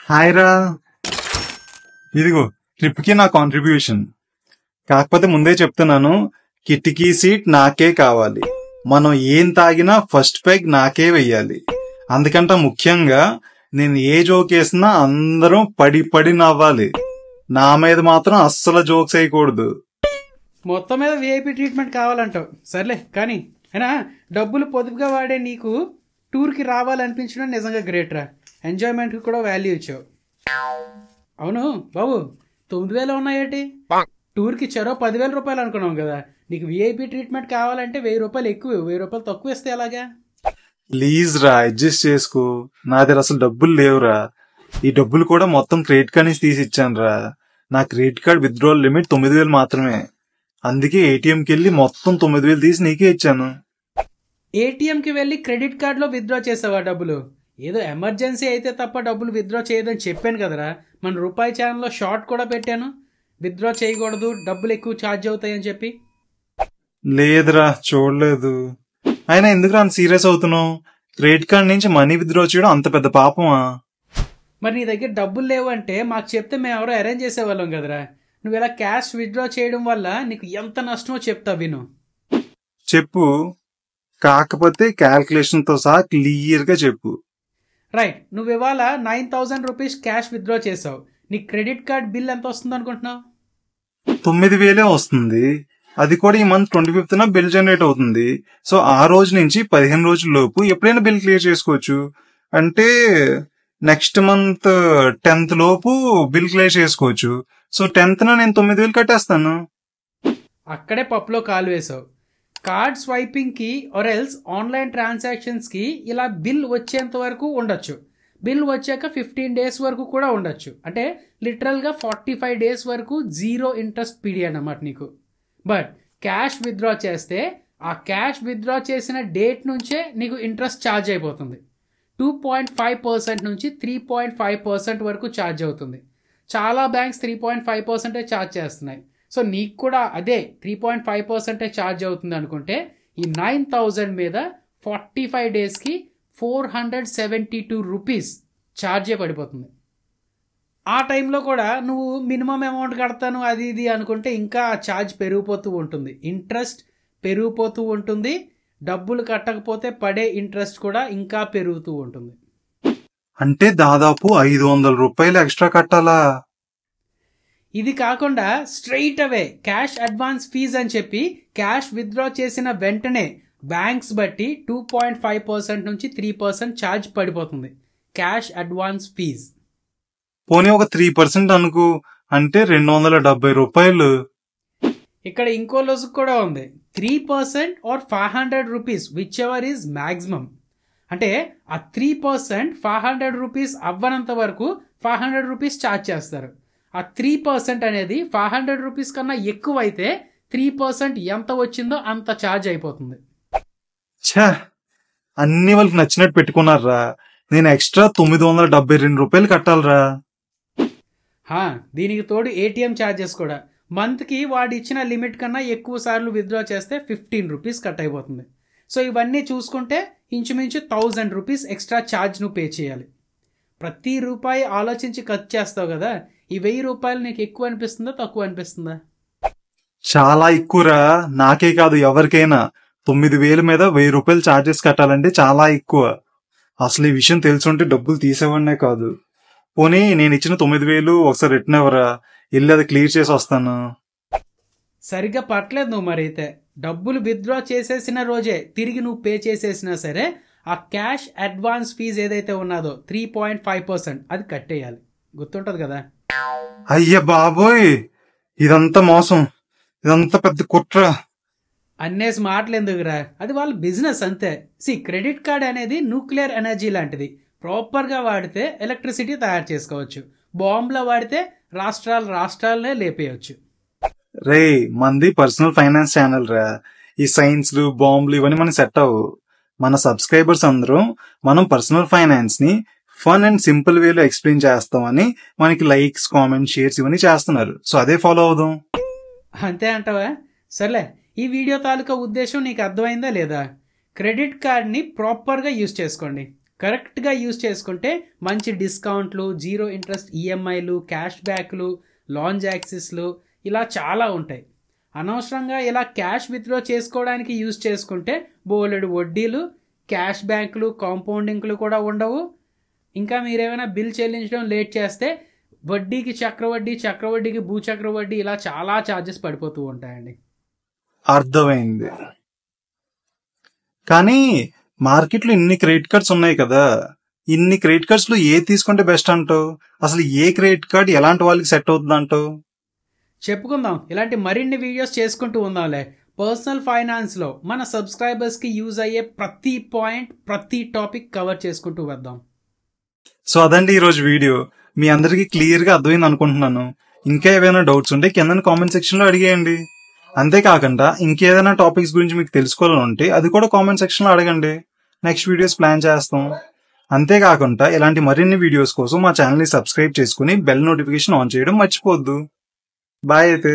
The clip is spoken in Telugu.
హాయ్ రా, ఇదిగో ట్రిప్ కి నా కాంట్రిబ్యూషన్. కాకపోతే ముందే చెప్తున్నాను, కిటికీ సీట్ నాకే కావాలి. మనం ఏం తాగినా ఫస్ట్ పెగ్ నాకే వెయ్యాలి. అందుకంటే ముఖ్యంగా నేను ఏ జోక్ వేసినా అందరం పడి పడి నవ్వాలి. నా మీద మాత్రం అస్సలు జోక్స్ వేయకూడదు. మొత్తం మీద విఐపి ట్రీట్మెంట్ కావాలంటావు. సర్లే కానీ అయినా డబ్బులు పొదుపుగా వాడే నీకు టూర్కి రావాలనిపించడం నిజంగా గ్రేట్ రా. ఎంజాయ్మెంట్కి కూడా వాల్యూ ఇచ్చావు. అవును బాబు, 9,000 ఉన్నాయేటి? టూర్కి చెరో 10,000 రూపాయలు అనుకున్నాం కదా. నీకు విఐపి ట్రీట్మెంట్ కావాలంటే 1,000 రూపాయలు ఎక్కువ, 1,000 రూపాయలు తక్కువ ఇస్తే ఎలాగా? ప్లీజ్ రా, అడ్జస్ట్ చేసుకో. నా దగ్గర అసలు డబ్బులు లేవురా. ఈ డబ్బులు కూడా మొత్తం క్రెడిట్ కార్డ్ నుంచి తీసి ఇచ్చాను రా. నా క్రెడిట్ కార్డ్ విత్డ్రావల్ లిమిట్ 9,000 మాత్రమే. అందుకే ఏటీఎంకి వెళ్ళి మొత్తం 9,000 తీసి నీకే ఇచ్చాను. ఏటీఎంకి వెళ్ళి క్రెడిట్ కార్డులో విత్డ్రా చేసావా డబ్బులు? ఏదో ఎమర్జెన్సీ అయితే తప్ప డబ్బులు విత్డ్రా చేయదని చెప్పాను కదరా. మన రూపాయి ఛానల్లో షార్ట్ కూడా పెట్టాను, విత్డ్రా చేయకూడదు, డబ్బులు ఎక్కువ ఛార్జ్ అవుతాయని చెప్పి. లేదురా, చూడలేదు. అయినా ఎందుకు అంత సీరియస్ అవుతున్నావు? క్రెడిట్ కార్డ్ నుంచి మనీ విత్డ్రా చేయడం అంత పెద్ద పాపమా? మరి నీ దగ్గర డబ్బులు లేవు అంటే మాకు చెప్తే మేము ఎవరో అరేంజ్ చేసేవాళ్ళం కదరా. నువ్వు ఇలా క్యాష్ విత్డ్రా చేయడం వల్ల నీకు ఎంత నష్టమో చెప్తా విను. చెప్పు, కాకపోతే క్యాల్కులేషన్ తో సహా క్లియర్ గా చెప్పు. రైట్, నువ్వు ఇవాళ 9,000 రూపీస్ క్యాష్ విత్డ్రా చేసావు. నీ క్రెడిట్ కార్డ్ బిల్ ఎంత వస్తుంది అనుకుంటున్నావు? 9,000 వస్తుంది. అది కూడా ఈ మంత్ 25న బిల్ జనరేట్ అవుతుంది. సో ఆ రోజు నుంచి 15 రోజుల లోపు ఎప్పుడైనా బిల్ క్లియర్ చేసుకోవచ్చు. అంటే నెక్స్ట్ మంత్ 10th లోపు బిల్ క్లియర్ చేసుకోవచ్చు. సో 10th నేను 9,000 కట్టేస్తాను. అక్కడే పప్పులో కాలు వేసావు. కార్డ్ స్వైపింగ్ కి ఆర్ఎల్స్ ఆన్లైన్ ట్రాన్సాక్షన్స్ కి ఇలా బిల్ వచ్చేంత వరకు ఉండొచ్చు. బిల్ వచ్చాక 15 డేస్ వరకు కూడా ఉండొచ్చు. అంటే లిటరల్ గా 45 డేస్ వరకు జీరో ఇంట్రెస్ట్ పీరియడ్ అన్నమాట నీకు. బట్ క్యాష్ విత్డ్రా చేస్తే ఆ క్యాష్ విత్డ్రా చేసిన డేట్ నుంచే నీకు ఇంట్రెస్ట్ ఛార్జ్ అయిపోతుంది. 2.5% నుంచి 3.5% వరకు ఛార్జ్ అవుతుంది. చాలా బ్యాంక్స్ 3.5% ఛార్జ్ చేస్తున్నాయి. సో నీకు కూడా అదే 3.5% ఛార్జ్ అవుతుంది అనుకుంటే ఈ 9,000 మీద 45 డేస్కి 472 రూపీస్ ఛార్జే పడిపోతుంది. ఆ టైంలో కూడా నువ్వు మినిమం అమౌంట్ కడతాను అది ఇది అనుకుంటే ఇంకా ఆ ఛార్జ్ పెరిగిపోతూ ఉంటుంది, ఇంట్రెస్ట్ పెరిగిపోతూ ఉంటుంది. డబ్బులు కట్టకపోతే పడే ఇంట్రెస్ట్ కూడా ఇంకా పెరుగుతూ ఉంటుంది. అంటే దాదాపు 500 రూపాయలు ఎక్స్ట్రా కట్టాలా? ఇది కాకుండా స్ట్రైట్ అవే క్యాష్ అడ్వాన్స్ ఫీజ్ అని చెప్పి క్యాష్ విత్డ్రా చేసిన వెంటనే బ్యాంక్స్ బట్టి 2.5% నుంచి 3% ఛార్జ్ పడిపోతుంది క్యాష్ అడ్వాన్స్ ఫీజ్. పోనీ ఒక 3% అనుకో, అంటే 270 రూపాయలు. ఇక్కడ ఇంకో లొసుగు కూడా ఉంది. 3% or 500 rupees whichever is maximum. అంటే ఆ 3% 500 రూపీస్ అవ్వనంత వరకు 500 రూపీస్ ఛార్జ్ చేస్తారు. ఆ 3% అనేది 500 రూపీస్ కన్నా ఎక్కువ అయితే 3% ఎంత వచ్చిందో అంత ఛార్జ్ అయిపోతుంది. ఛా, అన్ని వాళ్ళకి నచ్చినట్టు పెట్టుకున్నారా. నేను ఎక్స్ట్రా 972 రూపాయలు కట్టాలరా. దీనికి తోడు ఏటీఎం ఛార్జెస్ కూడా. మంత్కి వాడు ఇచ్చిన లిమిట్ కన్నా ఎక్కువ సార్లు విత్డ్రా చేస్తే 15 రూపీస్ కట్ అయిపోతుంది. సో ఇవన్నీ చూసుకుంటే ఇంచుమించు 1,000 రూపీస్ ఎక్స్ట్రా ఛార్జ్ నువ్వు పే చేయాలి. ప్రతి రూపాయి ఆలోచించి ఖర్చు చేస్తావు కదా. ఈ 1,000 రూపాయలు నీకు ఎక్కువ అనిపిస్తుందా తక్కువ అనిపిస్తుందా? చాలా ఎక్కువరా. నాకే కాదు, ఎవరికైనా 9,000 మీద 1,000 రూపాయలు ఛార్జెస్ కట్టాలంటే చాలా ఎక్కువ. అసలు ఈ విషయం తెలుసుంటే డబ్బులు తీసేవాడినే కాదు. పోనీ నేను ఇచ్చిన 9,000 ఒకసారి రిటర్న్ ఎవరా, వెళ్ళి అది క్లియర్ చేసి వస్తాను. సరిగ్గా పట్టలేదు నువ్వు. మరి అయితే డబ్బులు విత్డ్రా చేసేసిన రోజే తిరిగి నువ్వు పే చేసేసినా సరే ఆ క్యాష్ అడ్వాన్స్ ఫీజు ఏదైతే ఉన్నదో 3.5% అది కట్టేయాలి. గుర్తుంటది కదా? అయ్య బాబోయ్, ఇదంతా మోసం, ఇదంతా పెద్ద కుట్ర. అన్నేసి మాటలు ఎందుకురా, అది వాళ్ళ బిజినెస్ అంతే. క్రెడిట్ కార్డ్ అనేది న్యూక్లియర్ ఎనర్జీ లాంటిది. ప్రాపర్గా వాడితే ఎలక్ట్రిసిటీ తయారు చేసుకోవచ్చు. బాంబులో వాడితే రాష్ట్రాలనే లేపేయచ్చు. రే, మంది పర్సనల్ ఫైనాన్స్ ఛానల్ రా. ఈ సైన్స్లు బాంబులు ఇవన్నీ మనకి సెట్ అవ్వు. మన సబ్స్క్రైబర్స్ అందరూ మనం పర్సనల్ ఫైనాన్స్ ని ఫన్ అండ్ సింపుల్ వేలో ఎక్స్ప్లెయిన్ చేస్తామని మనకి లైక్స్, కామెంట్స్, షేర్స్ ఇవన్నీ చేస్తున్నారు. సో అదే ఫాలో అవుదాం. అంతే అంటావా? సర్లే, ఈ వీడియో తాలూకా ఉద్దేశం నీకు అర్థమైందా లేదా? క్రెడిట్ కార్డ్ని ప్రాపర్గా యూజ్ చేసుకోండి. కరెక్ట్గా యూజ్ చేసుకుంటే మంచి డిస్కౌంట్లు, 0 ఇంట్రెస్ట్ ఈఎంఐలు, క్యాష్ బ్యాక్లు, లాంజ్ యాక్సెస్లు ఇలా చాలా ఉంటాయి. అనవసరంగా ఇలా క్యాష్ విత్డ్రా చేసుకోవడానికి యూజ్ చేసుకుంటే బోలెడు వడ్డీలు, క్యాష్ బ్యాక్లు, కాంపౌండింగ్లు కూడా ఉండవు. ఇంకా మీరేమైనా బిల్ చెల్లించడం లేట్ చేస్తే వడ్డీకి చక్రవడ్డీ, చక్రవడ్డీకి భూచక్రవడ్డీ ఇలా చాలా ఛార్జెస్ పడిపోతూ ఉంటాయండి. అర్థమైంది. కానీ మార్కెట్లో ఇన్ని క్రెడిట్ కార్డ్స్ ఉన్నాయి కదా, ఇన్ని క్రెడిట్ కార్డ్స్ లో ఏ తీసుకుంటే బెస్ట్ అంటావు? అసలు ఏ క్రెడిట్ కార్డ్ ఎలాంటి వాళ్ళకి సెట్ అవుతుంది అంటావు? చెప్పుకుందాం, ఇలాంటి మరిన్ని వీడియోస్ చేసుకుంటూ ఉందాంలే. పర్సనల్ ఫైనాన్స్లో మన సబ్స్క్రైబర్స్కి యూజ్ అయ్యే ప్రతి పాయింట్, ప్రతి టాపిక్ కవర్ చేసుకుంటూ వద్దాం. సో అదండి ఈరోజు వీడియో. మీ అందరికీ క్లియర్ గా అర్థమైంది అనుకుంటున్నాను. ఇంకా ఏవైనా డౌట్స్ ఉంటే కింద కామెంట్ సెక్షన్ లో అడిగేయండి. అంతేకాకుండా ఇంకేదైనా టాపిక్స్ గురించి మీకు తెలుసుకోవాలని ఉంటే అది కూడా కామెంట్ సెక్షన్ లో అడగండి. నెక్స్ట్ వీడియోస్ ప్లాన్ చేస్తాం. అంతేకాకుండా ఇలాంటి మరిన్ని వీడియోస్ కోసం మా ఛానల్ ని సబ్స్క్రైబ్ చేసుకుని బెల్ నోటిఫికేషన్ ఆన్ చేయడం మర్చిపోవద్దు. బాయ్ అయితే.